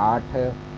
8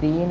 3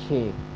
6।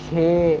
6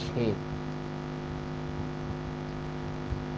6।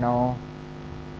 9।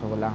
16।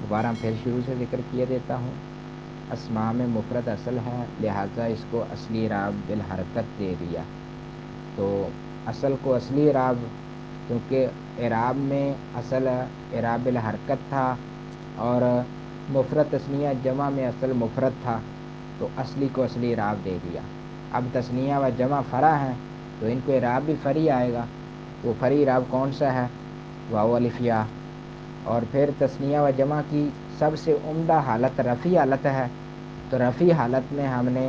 دوبارہ پھر شروع سے ذکر کیے دیتا ہوں۔ اسماء میں مفرد اصل ہے، لہٰذا اس کو اصلی اعراب بالحرکت دے دیا۔ تو اصل کو اصلی اعراب، کیونکہ اعراب میں اصل اعراب بالحرکت تھا اور مفرد تثنیہ جمع میں اصل مفرد تھا، تو اصلی کو اصلی اعراب دے دیا۔ اب تثنیہ و جمع فرع ہیں تو ان کو اعراب بھی فرعی آئے گا۔ وہ فرعی اعراب کون سا ہے؟ واو الف یا۔ اور پھر تثنیہ و جمع کی سب سے عمدہ حالت رفعی حالت ہے، تو رفعی حالت میں ہم نے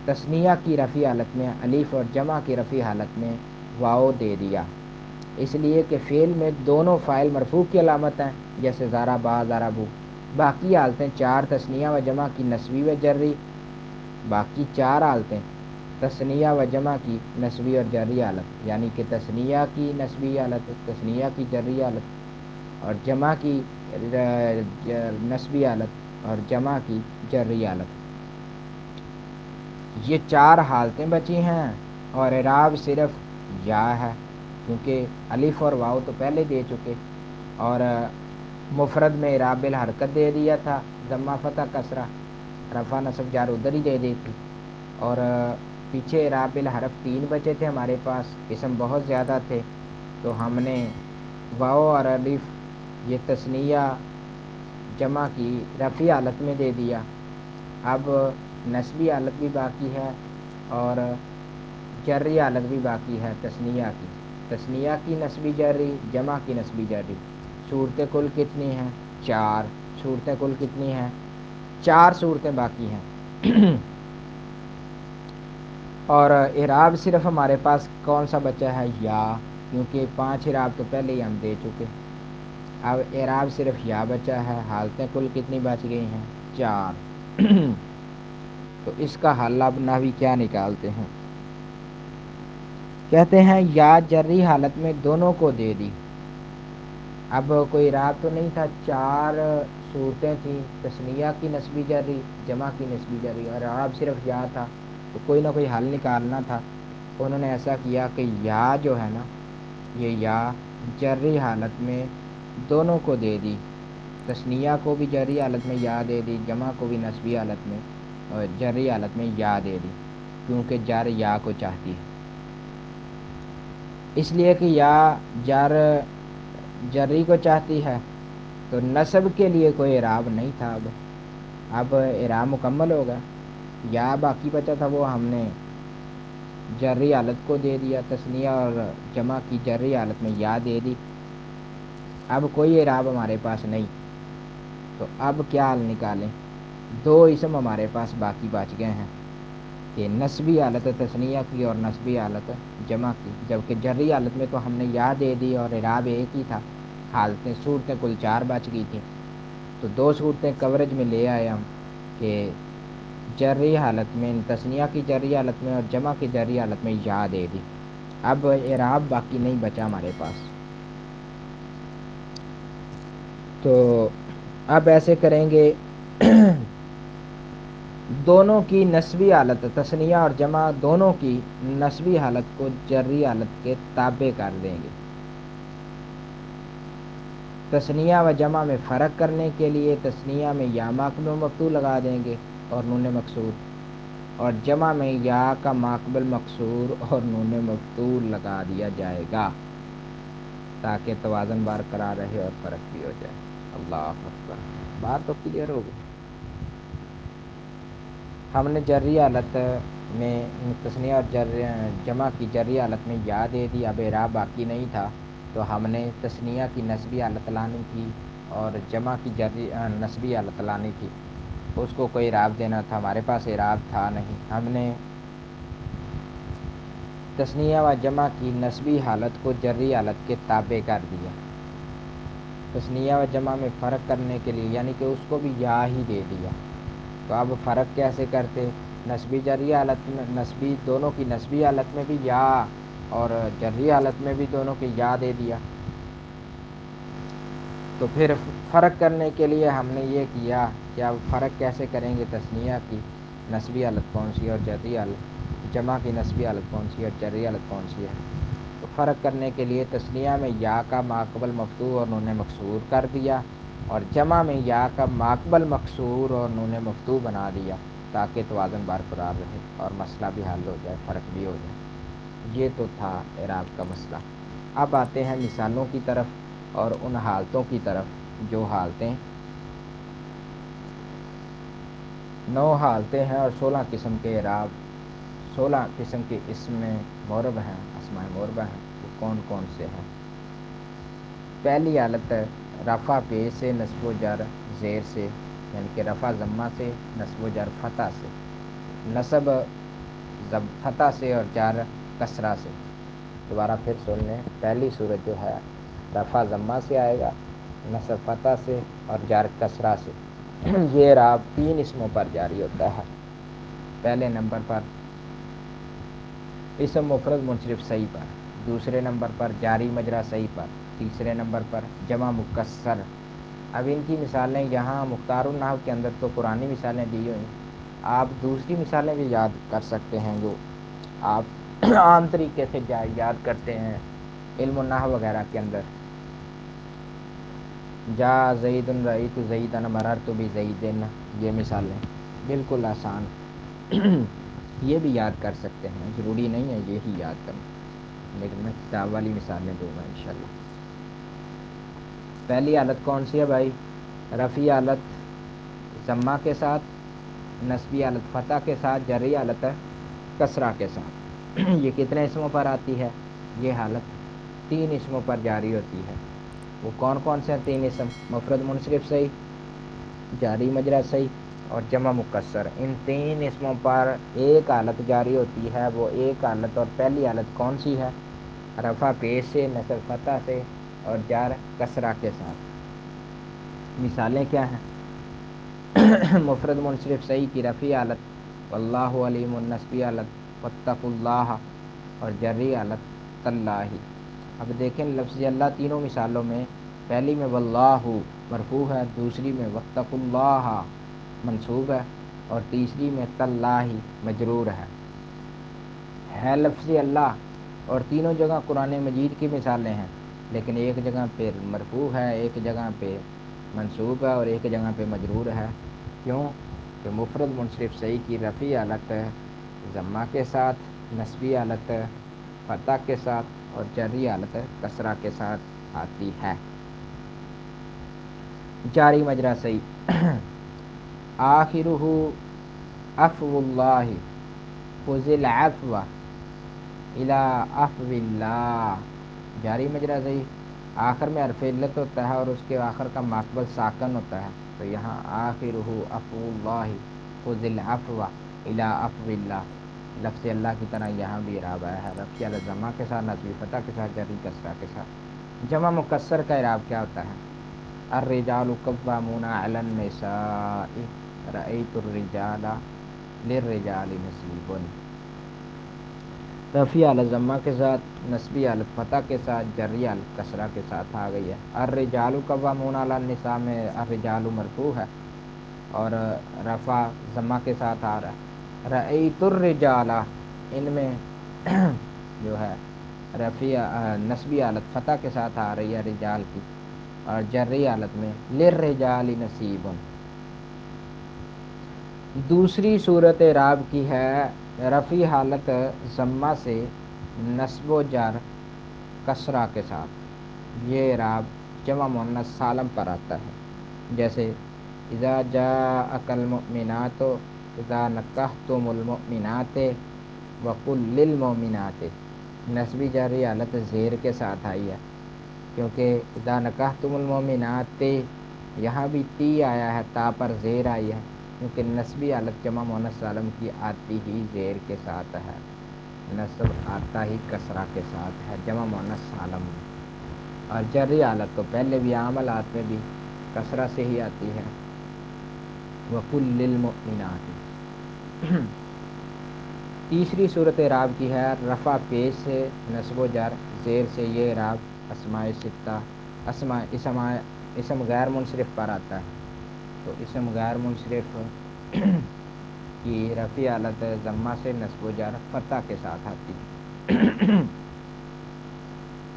تثنیہ کی رفعی حالت میں الف اور جمع کی رفعی حالت میں واو دے دیا، اس لیے کہ فعل میں دونوں فاعل مرفوع کی علامت ہیں، جیسے ضربا ضربوا۔ باقی حالتیں چار تثنیہ و جمع کی نسبی و جری، باقی چار حالتیں تثنیہ و جمع کی نسبی اور جری حالت، یعنی کہ تثنیہ کی نسبی حالت، تثنیہ کی جری حالت اور جمع کی نسبی حالت اور جمع کی جری حالت، یہ چار حالتیں بچی ہیں۔ اور اعراب صرف یا ہے، کیونکہ الف اور واو تو پہلے دے چکے، اور مفرد میں اعراب بالحرکت دے دیا تھا، ضمہ فتح کسرہ رفع نصب جار ادھر ہی دے دی تھی، اور پیچھے اعراب بالحرف 3 بچے تھے ہمارے پاس، اسم بہت زیادہ تھے، تو ہم نے واو اور الف یہ تثنیہ جمع کی رفعی حالت میں دے دیا۔ اب نسبی حالت بھی باقی ہے اور جری حالت بھی باقی ہے تثنیہ کی نسبی جری، جمع کی نسبی جری۔ صورتیں کل کتنی ہیں؟ 4 صورتیں کل کتنی ہیں؟ 4 صورتیں باقی ہیں۔ اور اعراب صرف ہمارے پاس کون سا بچا ہے؟ یا، کیونکہ 5 اعراب تو پہلے ہی ہم دے چکے، اب اعراب صرف یا بچا ہے۔ حالتیں کل کتنی بچ گئی ہیں؟ 4۔ تو اس کا حل اب نحوی کیا نکالتے ہیں؟ کہتے ہیں یا جری حالت میں دونوں کو دے دی۔ اب کوئی اعراب تو نہیں تھا، 4 صورتیں تھیں، تثنیہ کی نسبی جری، جمع کی نسبی جری، اور اعراب صرف یا تھا، تو کوئی نہ کوئی حل نکالنا تھا۔ انہوں نے ایسا کیا کہ یا جو ہے نا، یہ یا جری حالت میں دونوں کو دے دی، تثنیہ کو بھی جری حالت میں یا دے دی، جمع کو بھی نسبی حالت میں اور جری حالت میں یا دے دی، کیونکہ جر یا کو چاہتی ہے، اس لیے کہ یا جر جری کو چاہتی ہے، تو نصب کے لیے کوئی اعراب نہیں تھا۔ اب اعراب مکمل ہوگا، یا باقی بچا تھا وہ ہم نے جری حالت کو دے دیا، تثنیہ اور جمع کی جری حالت میں یا دے دی، اب کوئی اعراب ہمارے پاس نہیں، تو اب کیا حل نکالیں؟ 2 اسم ہمارے پاس باقی بچ گئے ہیں، کہ نسبی حالت تثنیہ کی اور نسبی حالت جمع کی، جبکہ جری حالت میں تو ہم نے یا دے دی اور اعراب ایک ہی تھا، حالتیں صورتیں کل 4 بچ گئی تھیں، تو 2 صورتیں کوریج میں لے آئے ہم، کہ جری حالت میں تثنیہ کی جری حالت میں اور جمع کی جری حالت میں یا دے دی، اب اعراب باقی نہیں بچا ہمارے پاس۔ تو اب ایسے کریں گے، دونوں کی نسبی حالت تثنیہ اور جمع دونوں کی نسبی حالت کو جری حالت کے تابع کر دیں گے۔ تثنیہ و جمع میں فرق کرنے کے لیے تثنیہ میں یا ماقبل مفتوح لگا دیں گے اور نون مکسور، اور جمع میں یا کا ماقبل مکسور اور نون مفتوح لگا دیا جائے گا، تاکہ توازن برقرار رہے اور فرق بھی ہو جائے۔ اللہ اکبر، بات تو کلیئر ہو گئی۔ ہم نے جری حالت میں تثنیہ اور جمع کی جری حالت میں یا دے دی، اب اعراب باقی نہیں تھا، تو ہم نے تثنیہ کی نسبی حالت لانی تھی اور جمع کی نسبی حالت لانی تھی، اس کو کوئی اعراب دینا تھا، ہمارے پاس اعراب تھا نہیں، ہم نے تثنیہ و جمع کی نسبی حالت کو جری حالت کے تابع کر دیا، تثنیہ و جمع میں فرق کرنے کے لیے، یعنی کہ اس کو بھی یا ہی دے دیا۔ تو اب فرق کیسے کرتے؟ نسبی جری حالت میں نسبی دونوں کی نسبی حالت میں بھی یا اور جری حالت میں بھی دونوں کی یا دے دیا، تو پھر فرق کرنے کے لیے ہم نے یہ کیا کہ اب فرق کیسے کریں گے، تثنیہ کی نسبی حالت کون سی ہے اور جری حالت، جمع کی نسبی حالت کون سی ہے اور جری حالت کون سی ہے، تو فرق کرنے کے لیے تثنیہ میں یا کا ماقبل مفتوح اور نون مکسور کر دیا، اور جمع میں یا کا ماقبل مقصور اور نون مفتوح بنا دیا تاکہ توازن برقرار رہے اور مسئلہ بھی حل ہو جائے، فرق بھی ہو جائے۔ یہ تو تھا اعراب کا مسئلہ۔ اب آتے ہیں مثالوں کی طرف اور ان حالتوں کی طرف جو حالتیں 9 حالتیں ہیں اور 16 قسم کے اعراب، 16 قسم کے اسم معرب ہیں، اسماء معربہ ہیں۔ وہ کون کون سے ہیں؟ پہلی حالت ہے رفع پیش سے، نصب و جر زیر سے، یعنی کہ رفع ضمہ سے، نصب و جر فتح سے، نصب فتح سے اور جر کسرہ سے۔ دوبارہ پھر سن لیں، پہلی صورت جو ہے رفع ضمہ سے آئے گا، نصب فتح سے اور جر کسرہ سے۔ یہ اعراب 3 اسموں پر جاری ہوتا ہے۔ پہلے نمبر پر اسم مفرد منصرف صحیح پر، دوسرے نمبر پر جاری مجرا صحیح پر، تیسرے نمبر پر جمع مکسر۔ اب ان کی مثالیں یہاں مختار النحو کے اندر تو قرآنی مثالیں دی ہوئی ہیں، آپ دوسری مثالیں بھی یاد کر سکتے ہیں جو آپ عام طریقے سے یاد کرتے ہیں علم النحو وغیرہ کے اندر۔ جا زید رأیت زیدن مررت بزیدن، یہ مثالیں بالکل آسان یہ بھی یاد کر سکتے ہیں، ضروری نہیں ہے یہی یاد کرنا، لیکن میں کتاب والی مثالیں دوں گا انشاءاللہ۔ پہلی حالت کون سی ہے بھائی؟ رفعی حالت ضمہ کے ساتھ، نصبی حالت فتح کے ساتھ، جری حالت ہے کسرہ کے ساتھ۔ یہ کتنے اسموں پر آتی ہے؟ یہ حالت 3 اسموں پر جاری ہوتی ہے۔ وہ کون کون سے ہیں 3 اسم؟ مفرد منصرف صحیح، جاری مجرا صحیح اور جمع مکسر۔ ان 3 اسموں پر ایک حالت جاری ہوتی ہے، وہ ایک حالت، اور پہلی حالت کون سی ہے؟ رفع پیش سے، نصب فتح سے اور جر کسرہ کے ساتھ۔ مثالیں کیا ہیں؟ مفرد منصرف صحیح کی رفعی حالت واللہ علیم، نصبی حالت واتقوا اللہ اور جری حالت تاللہ۔ اب دیکھیں لفظ اللہ تینوں مثالوں میں، پہلی میں واللہ مرفوع ہے، دوسری میں واتقوا اللہ منصوب ہے اور تیسری میں تاللہ مجرور ہے لفظ اللہ، اور تینوں جگہ قرآن مجید کی مثالیں ہیں، لیکن ایک جگہ پہ مرفوع ہے، ایک جگہ پہ منصوب ہے اور ایک جگہ پہ مجرور ہے۔ کیوں؟ کہ مفرد منصرف صحیح کی رفعی حالت ضمہ کے ساتھ، نصبی حالت فتح کے ساتھ اور جری حالت کسرہ کے ساتھ آتی ہے۔ جاری مجرا صحیح آخرہ عفو اللہ خذ العفو الی عفو اللہ، جاری مجرا صحیح آخر میں حرف علت ہوتا ہے اور اس کے آخر کا ماقبل ساکن ہوتا ہے، تو یہاں آخرہ عفو اللہ خذ العفو الی عفو اللہ، لفظ اللہ کی طرح یہاں بھی اعراب آیا ہے، رفع علی ضمہ کے ساتھ، نصب فتح کے ساتھ، جری کسرہ کے ساتھ۔ جمع مکسر کا اعراب کیا ہوتا ہے؟ الرجال قوامون علی النساء رأیت الرجال للرجال نصیب، رفع علی ضمہ کے ساتھ، نصبی حالت فتح کے ساتھ، جری حالت کسرہ کے ساتھ آ گئی ہے۔ الرجال قوامون علی النساء میں الرجال مرفوع ہے اور رفع ضمہ کے ساتھ آ رہا ہے۔ رأیت الرجال ان میں جو ہے رفع نصبی حالت فتح کے ساتھ آ رہی ہے رجال کی، اور جری حالت میں للرجال نصیب۔ دوسری صورت اعراب کی ہے رفعی حالت ضمہ سے، نصب و جر کسرہ کے ساتھ، یہ اعراب جمع مؤنث سالم پر آتا ہے، جیسے اذا جاءک المؤمنات اذا نکحتم المؤمنات وقل للمؤمنات، نصبی جری حالت زیر کے ساتھ آئی ہے، کیونکہ اذا نکحتم المؤمنات یہاں بھی تی آیا ہے، تا پر زیر آئی ہے، کیونکہ نصبی حالت جمع مؤنث سالم کی آتی ہی زیر کے ساتھ ہے، نصب آتا ہی کسرہ کے ساتھ ہے جمع مؤنث سالم میں، اور جری حالت تو پہلے بھی عام حالات میں بھی کسرہ سے ہی آتی ہے، وقل للمؤمنات۔ تیسری صورت اعراب کی ہے رفع پیش سے، نصب و جر زیر سے، یہ اعراب اسماء ستہ اسم غیر منصرف پر آتا ہے، تو اسم غیر منصرف کی رفعی حالت ضمہ سے، نصب و جر فتح کے ساتھ آتی ہے۔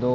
2,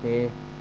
6,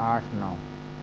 8, 9,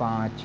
5।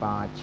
5,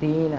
3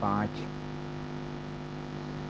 5।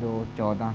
2 14,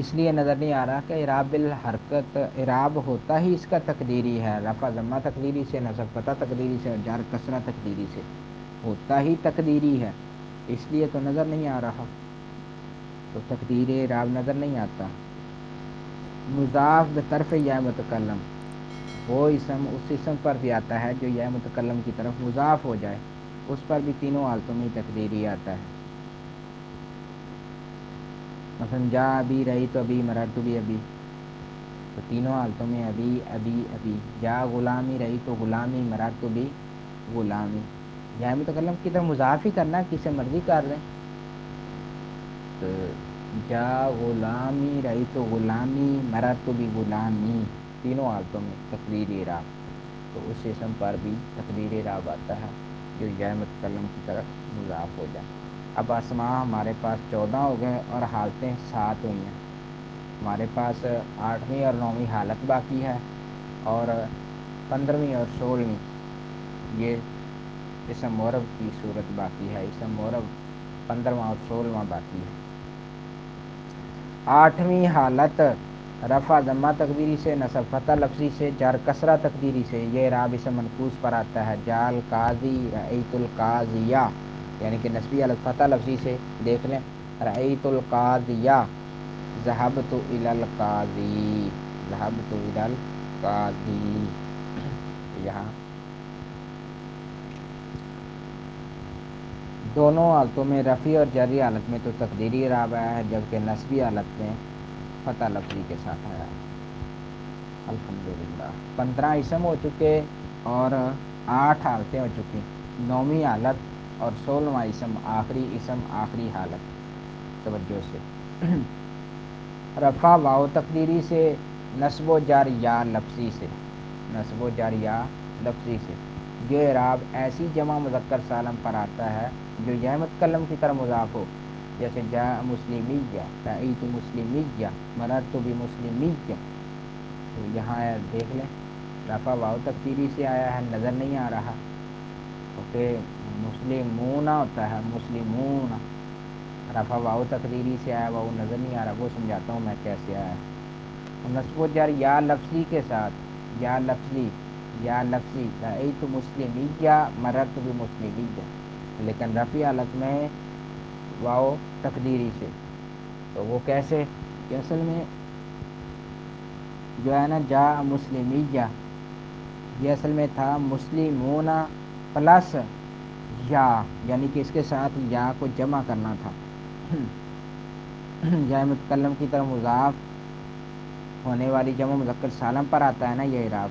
اس لیے نظر نہیں آ رہا کہ اعراب بالحرکت اعراب ہوتا ہی اس کا تقدیری ہے، رفع ضمہ تقدیری سے، نصب فتح تقدیری سے، اور جر کسرہ تقدیری سے، ہوتا ہی تقدیری ہے، اس لیے تو نظر نہیں آ رہا، تو تقدیر اعراب نظر نہیں آتا۔ مضاف بطرف یا متکلم، وہ اسم اس اسم پر بھی آتا ہے جو یا متکلم کی طرف مضاف ہو جائے، اس پر بھی تینوں حالتوں میں تقدیری آتا ہے۔ مثلا جا ابھی رہی تو ابھی، مررت بھی ابھی، تو تینوں حالتوں میں ابھی ابھی ابھی۔ جا غلامی رہی تو غلامی، مررت بھی غلامی، یا متکلم کی طرف مضاف ہی کرنا، کسی مرضی کر لیں، تو جا غلامی رہی تو غلامی، مررت بھی غلامی، تینوں حالتوں میں تقدیر اعراب، تو اس اسم پر بھی تقدیر اعراب آتا ہے جو یا متکلم کی طرف مضاف ہو جائے۔ اب اسماء ہمارے پاس 14 ہو گئے اور حالتیں 7 ہوئی ہیں، ہمارے پاس 8ویں اور 9ویں حالت باقی ہے، اور 15ویں اور 16ویں یہ اسم معرب کی صورت باقی ہے، اسم معرب 15واں اور 16واں باقی ہے۔ 8ویں حالت رفع ضمہ تقدیری سے، نصب فتح لفظی سے، جر کسرہ تقدیری سے، یہ اعراب اسم منقوص پر آتا ہے۔ جا القاضی رأیت القاضیہ، یعنی کہ نسبی حالت فتح لفظی سے، دیکھ لیں رأیت القاضیہ، ذهبت الی القاضی، ذهبت الی القاضی، یہاں دونوں حالتوں میں رفعی اور جری حالت میں تو تقدیری اعراب آیا ہے، جبکہ نسبی حالت میں فتح لفظی کے ساتھ آیا ہے۔ الحمدللہ 15 اسم ہو چکے اور 8 حالتیں ہو چکی، 9ویں حالت اور 16واں اسم، آخری حالت، توجہ سے۔ رفع واو تقدیری سے، نصب و جر یا لفظی سے، نصب و جر یا لفظی سے، جو اعراب ایسی جمع مذکر سالم پر آتا ہے جو یا متکلم کی طرح مضاف ہو، جیسے جا مسلمیہ، رأیت مسلمیہ، مررت بمسلمیہ، تو یہاں دیکھ لیں رفع واو تقدیری سے آیا ہے، نظر نہیں آ رہا، کیونکہ مسلمون ہوتا ہے، مسلمون، رفع واو تقدیری سے آیا، وہ نظر نہیں آ رہا، وہ سمجھاتا ہوں میں کیسے آیا ہے۔ نصب و جر یا لفظی کے ساتھ، یا لفظی رأیت مسلمیہ، مررت بمسلمیہ، لیکن رفعی حالت میں واو تقدیری سے، تو وہ کیسے کہ اصل میں جو ہے نا جا مسلمیہ، یہ اصل میں تھا مسلمون پلس یا، یعنی کہ اس کے ساتھ یا کو جمع کرنا تھا، یا متکلم کی طرف مضاف ہونے والی جمع مذکر سالم پر آتا ہے نا یہ اعراب،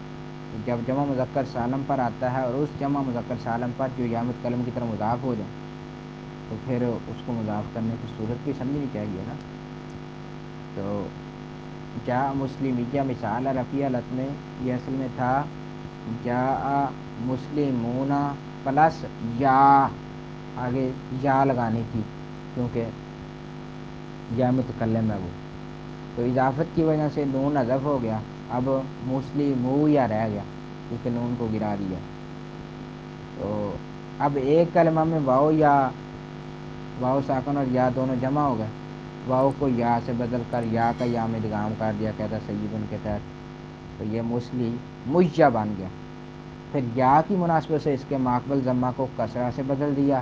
جب جمع مذکر سالم پر آتا ہے اور اس جمع مذکر سالم پر جو یا متکلم کی طرف مضاف ہو جائے، تو پھر اس کو مضاف کرنے کی صورت بھی سمجھنی چاہیے نا۔ تو جا مسلمیہ مثال ہے رفعی حالت میں، یہ اصل میں تھا جا مسلمون پلس یا، آگے یا لگانی تھی کیونکہ یا متکلم ہے وہ، تو اضافت کی وجہ سے نون حذف ہو گیا، اب مسلمو یا رہ گیا کیونکہ نون کو گرا دیا، تو اب ایک کلمہ میں واؤ ساکن اور یا دونوں جمع ہو گئے، واؤ کو یا سے بدل کر یا کا یا میں ادغام کر دیا، کہتا سیدن کے تحت، تو یہ مسلمیہ بن گیا، پھر یا کی مناسبت سے اس کے ماقبل ضمہ کو کسرہ سے بدل دیا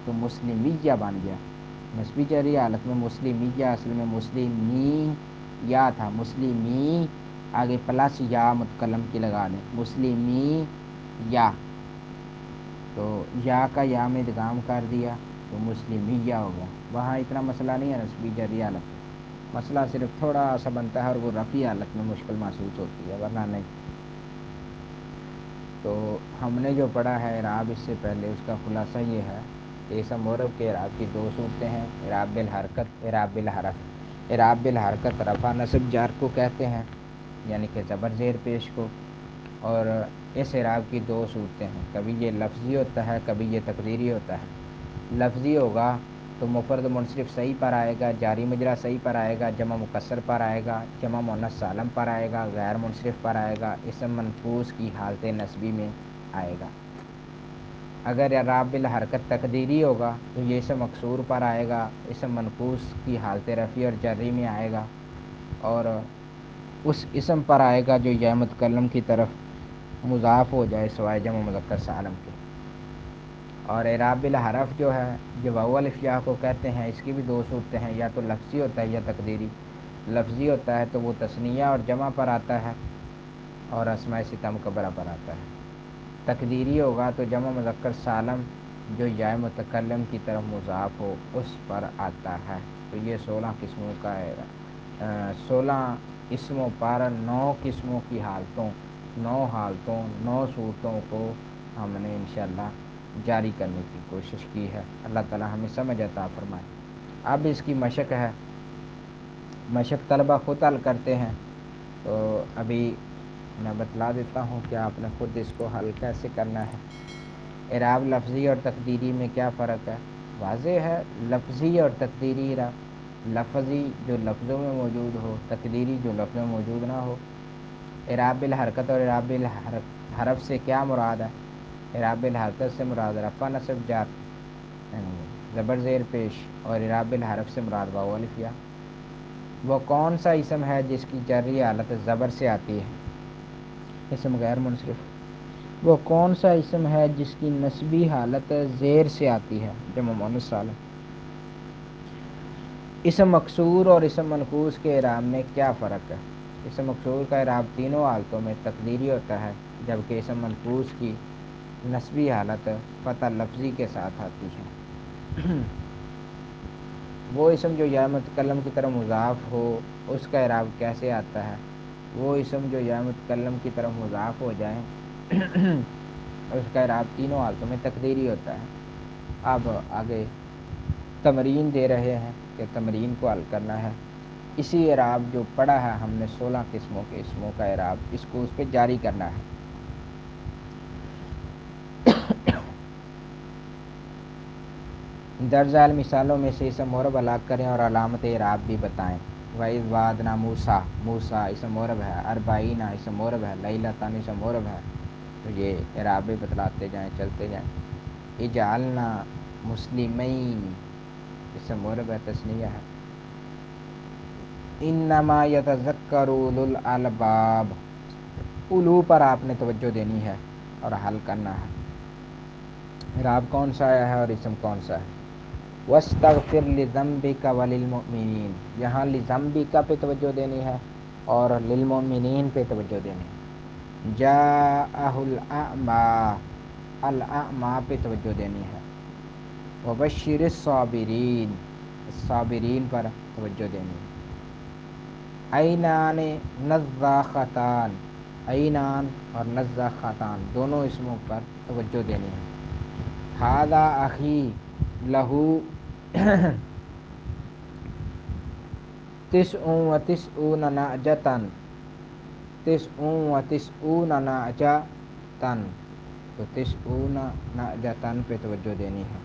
تو مسلمیہ بن گیا۔ نسبی جری حالت میں مسلمیہ اصل میں مسلمی یا تھا، مسلمی آگے پلس یا متکلم کی لگا دیں، مسلمی یا، تو یا کا یا میں ادغام کر دیا تو مسلمیہ ہو گیا۔ وہاں اتنا مسئلہ نہیں ہے نسبی جری حالت میں، مسئلہ صرف تھوڑا سا بنتا ہے اور وہ رفعی حالت میں مشکل محسوس ہوتی ہے، ورنہ نہیں۔ تو ہم نے جو پڑھا ہے اعراب اس سے پہلے، اس کا خلاصہ یہ ہے کہ اسم معرب کے اعراب کی 2 صورتیں ہیں، اعراب بالحرکت، اعراب بالحرف۔ اعراب بالحرکت رفع نصب جار کو کہتے ہیں، یعنی کہ زبر زیر پیش کو، اور اس اعراب کی 2 صورتیں ہیں، کبھی یہ لفظی ہوتا ہے، کبھی یہ تقدیری ہوتا ہے۔ لفظی ہوگا تو مفرد منصرف صحیح پر آئے گا، جاری مجرا صحیح پر آئے گا، جمع مکسر پر آئے گا، جمع مؤنث سالم پر آئے گا، غیر منصرف پر آئے گا، اسم منقوص کی حالت نسبی میں آئے گا۔ اگر اعراب بالحرکت تقدیری ہوگا تو یہ اسم مکسور پر آئے گا، اسم منقوص کی حالت رفعی اور جری میں آئے گا، اور اس اسم پر آئے گا جو یا متکلم کی طرف مضاف ہو جائے سوائے جمع مذکر سالم کے۔ اور اعراب الحرف جو ہے جو واو الف یا کو کہتے ہیں، اس کی بھی دو صورتیں ہیں، یا تو لفظی ہوتا ہے یا تقدیری۔ لفظی ہوتا ہے تو وہ تثنیہ اور جمع پر آتا ہے اور اسماء ستہ مکبرہ پر آتا ہے۔ تقدیری ہوگا تو جمع مذکر سالم جو یا متکلم کی طرف مضاف ہو اس پر آتا ہے۔ تو یہ 16 قسموں کا ہے، 16 اسموں پر 9 قسموں کی حالتوں، 9 صورتوں کو ہم نے انشاءاللہ جاری کرنے کی کوشش کی ہے۔ اللہ تعالی ہمیں سمجھ عطا فرمائے۔ اب اس کی مشق ہے، مشق طلبہ خود حل کرتے ہیں، تو ابھی میں بتلا دیتا ہوں کہ آپ نے خود اس کو حل کیسے کرنا ہے۔ اعراب لفظی اور تقدیری میں کیا فرق ہے؟ واضح ہے، لفظی اور تقدیری اعراب، لفظی جو لفظوں میں موجود ہو، تقدیری جو لفظوں میں موجود نہ ہو۔ اعراب الحرکت اور اعراب الحرف سے کیا مراد ہے؟ اعراب الحرکت سے مراد رفع نصب جر زبر زیر پیش، اور اعراب الحرف سے مراد واو الف یا۔ وہ کون سا اسم ہے جس کی جری حالت زبر سے آتی ہے؟ اسم غیر منصرف۔ وہ کون سا اسم ہے جس کی نسبی حالت زیر سے آتی ہے؟ جمع مؤنث سالم۔ اسم مکسور اور اسم منقوص کے اعراب میں کیا فرق ہے؟ اسم مکسور کا اعراب تینوں حالتوں میں تقدیری ہوتا ہے، جبکہ اسم منقوص کی نسبی حالت فتح لفظی کے ساتھ آتی ہے۔ وہ اسم جو یا متکلم کی طرف مضاف ہو اس کا اعراب کیسے آتا ہے؟ وہ اسم جو یا متکلم کی طرف مضاف ہو جائیں اس کا اعراب تینوں حالتوں میں تقدیری ہوتا ہے۔ اب آگے تمرین دے رہے ہیں کہ تمرین کو حل کرنا ہے۔ اسی اعراب جو پڑھا ہے ہم نے 16 قسموں کے اسموں کا اعراب، اس کو اس پہ جاری کرنا ہے۔ درج ذیل مثالوں میں سے اسم معرب ہلاک کریں اور علامت اعراب بھی بتائیں۔ وَإِذْ وَعَدْنَا مُوسَىٰ، موسیٰ اسم معرب ہے، 40 اسم معرب ہے، لیلۃ اسم معرب ہے۔ تو یہ اعراب بھی بتلاتے جائیں، چلتے جائیں۔ اجعلنا مسلمین اسم معرب ہے، تثنیہ ہے۔ انما یتذکر اولو الالباب، اولو پر آپ نے توجہ دینی ہے اور حل کرنا ہے۔ اعراب کون سا آیا ہے اور اسم کون سا ہے؟ واستغفر لذنبک وللمؤمنین، یہاں لذنبک پہ توجہ دینی ہے اور للمؤمنین پہ توجہ دینی ہے۔ جاءہ الاعمی، الاعمی پہ توجہ دینی ہے۔ وبشر الصابرین، الصابرین پر توجہ دینی ہے۔ عینان نضاختان، عینان اور نضاختان دونوں اسموں پر توجہ دینی ہے۔ ھذا اخی لہو 99 نعجۃ، 99 نعجۃ، تو 99 نعجۃ پہ توجہ دینی ہے۔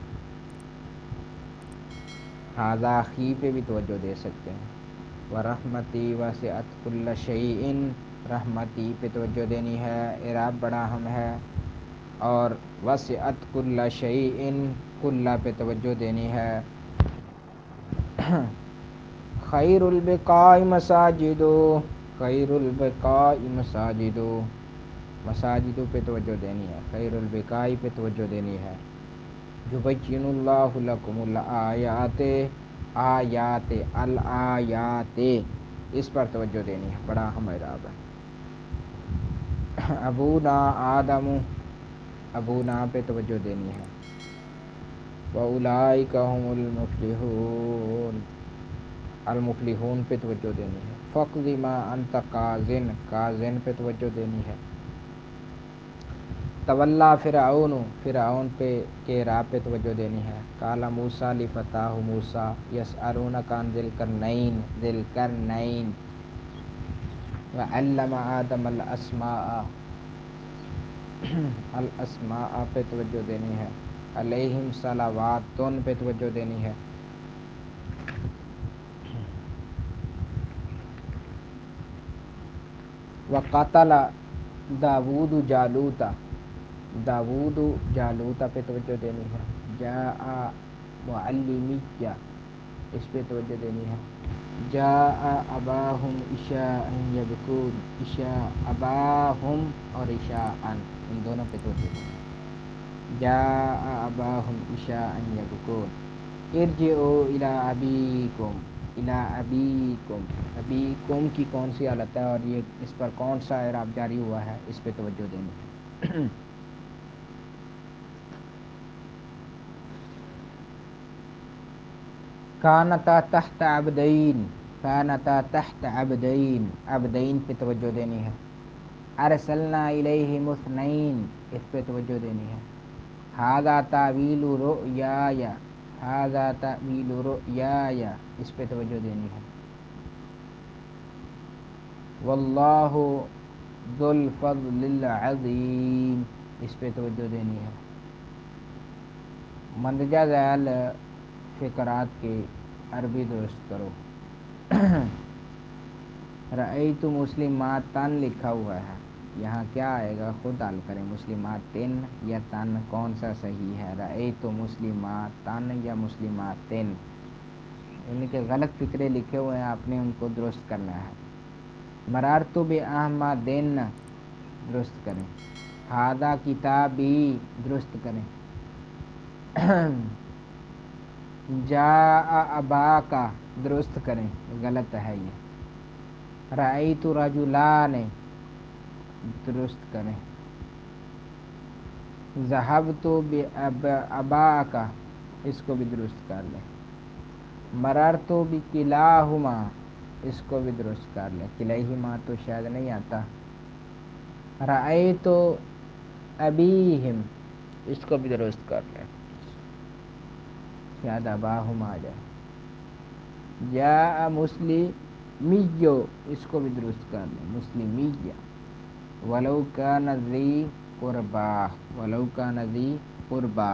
ھذا اخی پہ بھی توجہ دے سکتے ہیں۔ ورحمتی وسعت کل شیء، رحمتی پہ توجہ دینی ہے، اعراب بڑا اہم ہے۔ اور وسعت کل شیء، کل پہ توجہ دینی ہے۔ خیر البقاء مساجد، خیر البقاء مساجد، مساجد پہ توجہ دینی ہے، خیر البقاء پہ توجہ دینی ہے۔ یبین اللہ لکم الآیات، آیات، الآیات اس پر توجہ دینی ہے، بڑا اہم اعراب ہے۔ ابونا آدم، ابونا پہ توجہ دینی ہے۔ وَأُولَٰئِكَ هُمُ الْمُفْلِحُونَ، المفلحون پہ توجہ دینی ہے۔ فَاقْضِ مَا أَنْتَ قَاضٍ، قاضٍ پہ توجہ دینی ہے۔ تولا فرعون، فرعون پہ کے اعراب پہ توجہ دینی ہے۔ قال موسیٰ لفتاہ موسیٰ یسألونک عن ذی القرنین، ذی القرنین۔ وعلم آدم الاسماء، الاسماء پہ توجہ دینی ہے۔ علیہم صلوات پہ توجہ دینی ہے۔ وقتل داود جالوت، داود جالوت پہ توجہ دینی ہے۔ جاء معلمیہ اس پہ توجہ دینی ہے۔ جاء اباہم عشاء یبکون، عشاء اباہم اور عشاء ان دونوں پہ توجہ دیں۔ جاء اباہم عشاء یبکون، ارجعوا الی ابیکم، الی ابیکم، ابیکم کی کون سی حالت ہے اور یہ اس پر کون سا اعراب جاری ہوا ہے، اس پہ توجہ دیں۔ کانتا تحت عبدین، کانتا تحت عبدین، عبدین پہ توجہ دینی ہے۔ ارسلنا الیہم اثنین، اس پہ توجہ دینی ہے۔ ھذا تاویل رؤیایا، ھذا تاویل رؤیایا، اس پہ توجہ دینی ہے۔ واللہ ذو الفضل العظیم، اس پہ توجہ دینی ہے۔ مندرجہ ذیل فقرات کے عربی درست کرو۔ رأیت مسلماتن لکھا ہوا ہے، یہاں کیا آئے گا خود حل کریں، مسلماتن یا تن کون سا صحیح ہے، رأیت مسلماتن یا مسلماتن، ان کے غلط فقرے لکھے ہوئے ہیں، آپ نے ان کو درست کرنا ہے۔ مررت بأحمدن درست کریں، ھذا کتابی درست کریں۔ جاء اباکا درست کریں، غلط ہے یہ۔ رأیت رجلان درست کریں۔ ذهبت بأباکا، اس کو بھی درست کر لیں۔ مررت بکلاہما، اس کو بھی درست کر لیں، کلیہما تو شاید نہیں آتا۔ رأیت ابیہم، اس کو بھی درست کر لیں، شاید اباہم آ جائے۔ جاء مسلمیو، اس کو بھی درست کر لیں، مسلمیہ۔ ولو کان ذی قربا، ولو کان ذی قربا۔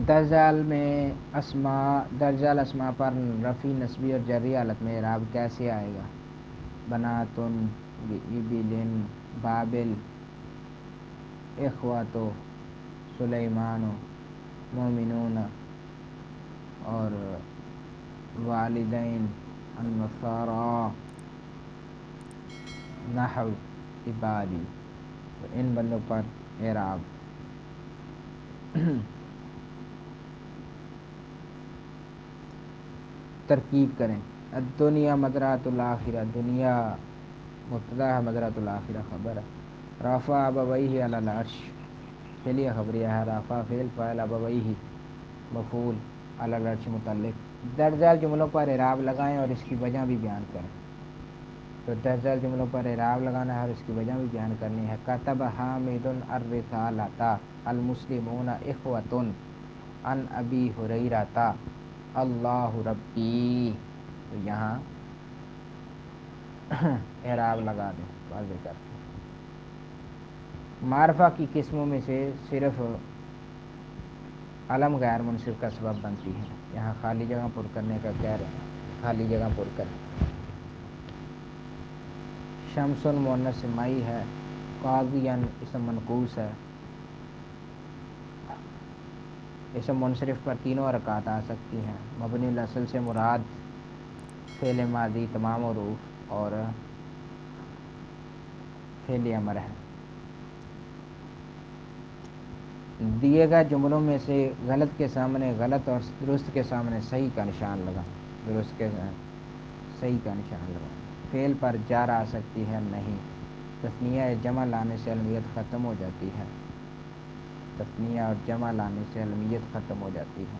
درجال میں اسماء، درجال اسماء پر رفع نسبی اور جری حالت میں اعراب کیسے آئے گا؟ بناتن، ابلن، بابل، اخواتو، سلیمان، مومنون اور والدین، النصارى، نحو عبادی، تو ان بندوں پر اعراب۔ ترکیب کریں۔ الدنیا مزرعۃ الآخرہ، دنیا مبتدا ہے، مزرعۃ الآخرہ خبر ہے۔ رفع ابویہ علی العرش، فعلیہ خبریہ ہے، رفع فعل فاعل ابویہ مفعول علی العرش متعلق۔ درجال جملوں پر اعراب لگائیں اور اس کی وجہ بھی بیان کریں۔ تو درجال جملوں پر اعراب لگانا ہے اور اس کی وجہ بھی بیان کرنی ہے۔ کتب حامد الرسالۃ، المسلمون اخوۃ، عن ابی ہریرۃ، اللہ ربی، تو یہاں اعراب لگا دیں، واضح کر دیں۔ معرفہ کی قسموں میں سے صرف علم غیر منصرف کا سبب بنتی ہے، یہاں خالی جگہ پر کرنے کا کہہ رہے ہیں، خالی جگہ پر کریں۔ شمس مؤنث مئی ہے، قاضیاً اسم منقوص ہے، اسم منصرف پر تینوں حرکات آ سکتی ہیں۔ مبنی الاصل سے مراد فعل ماضی تمام حروف اور فعل امر ہے۔ دیے گئے جملوں میں سے غلط کے سامنے غلط اور درست کے سامنے صحیح کا نشان لگا، درست کے صحیح کا نشان لگا۔ فعل پر جار آ سکتی ہے، نہیں۔ تثنیہ جمع لانے سے علمیت ختم ہو جاتی ہے، تثنیہ اور جمع لانے سے علمیت ختم ہو جاتی ہے۔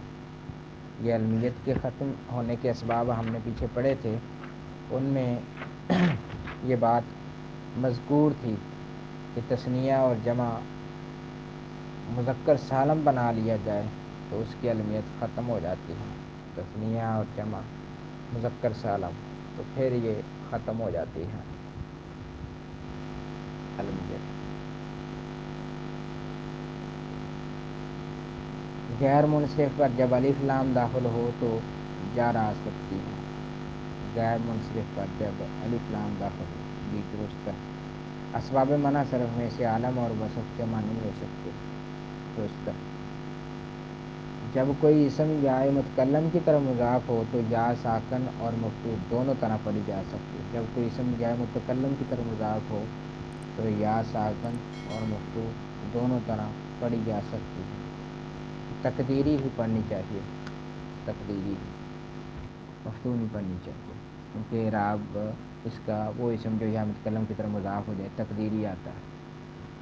یہ علمیت کے ختم ہونے کے اسباب ہم نے پیچھے پڑھے تھے، ان میں یہ بات مذکور تھی کہ تثنیہ اور جمع مذکر سالم بنا لیا جائے تو اس کی علمیت ختم ہو جاتی ہے، تثنیہ اور جمع مذکر سالم، تو پھر یہ ختم ہو جاتی ہے علمیت۔ غیر منصرف پر جب الف لام داخل ہو تو جار آ سکتی ہے، غیر منصرف پر جب الف لام داخل ہو، بھی درست ہے۔ اسباب منع صرف میں سے عالم اور وصف جمع نہیں ہو سکتے، درست ہے۔ جب کوئی اسم یا متکلم کی طرف مضاف ہو تو یا ساکن اور مفتوح دونوں طرح پڑھی جا سکتی ہے. جب کوئی اسم یا متکلم کی طرف مضاف ہو تو یا ساکن اور مفتوح دونوں طرح پڑھی جا سکتی ہے. تقدیری ہی پڑھنی چاہیے، تقدیری مفتوح نہیں پڑھنی چاہیے، کیونکہ اعراب اس کا وہ اسم جو یا متکلم کی طرف مضاف ہو جائے تقدیری آتا ہے.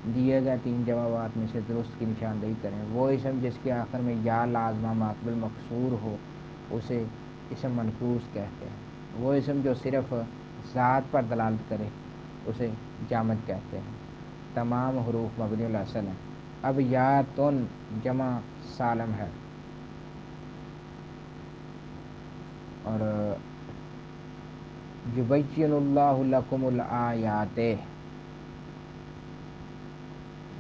دیے گئے 3 جوابات میں سے درست کی نشاندہی کریں. وہ اسم جس کے آخر میں یا لازمہ ماقبل مقصور ہو اسے اسم منقوص کہتے ہیں. وہ اسم جو صرف ذات پر دلالت کرے اسے جامد کہتے ہیں. تمام حروف مبنی الاصل ہیں. اب یا تن جمع سالم ہے اور یبین اللہ لکم الآیات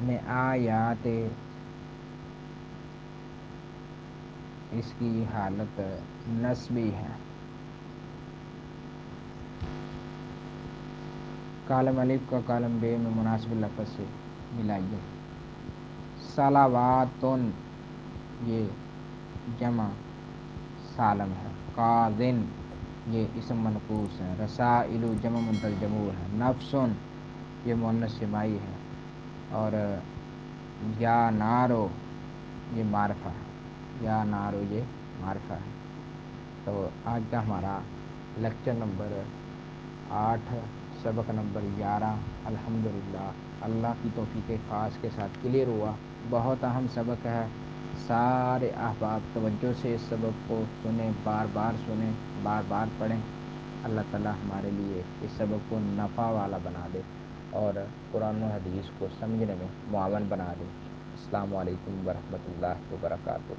میں آیات اس کی حالت نسبی ہے. کالم الف کا کالم بے میں مناسب لفظ سے ملائیے. صلواتن یہ جمع سالم ہے. قاذن یہ اسم منقوص ہے. رسائل جمع منتل جمور ہے. نفسن یہ مؤنث جماعی ہے. اور یا نارو یہ معرفہ ہے. یا نارو یہ معرفہ ہے. تو آج کا ہمارا لیکچر نمبر 8 سبق نمبر 11 الحمدللہ اللہ کی توفیق خاص کے ساتھ کلیئر ہوا. بہت اہم سبق ہے. سارے احباب توجہ سے اس سبق کو سنیں، بار بار سنیں، بار بار پڑھیں. اللہ تعالیٰ ہمارے لیے اس سبق کو نفع والا بنا دے اور قرآن و حدیث کو سمجھنے میں معاون بنا دے. السلام علیکم ورحمۃ اللہ وبرکاتہ.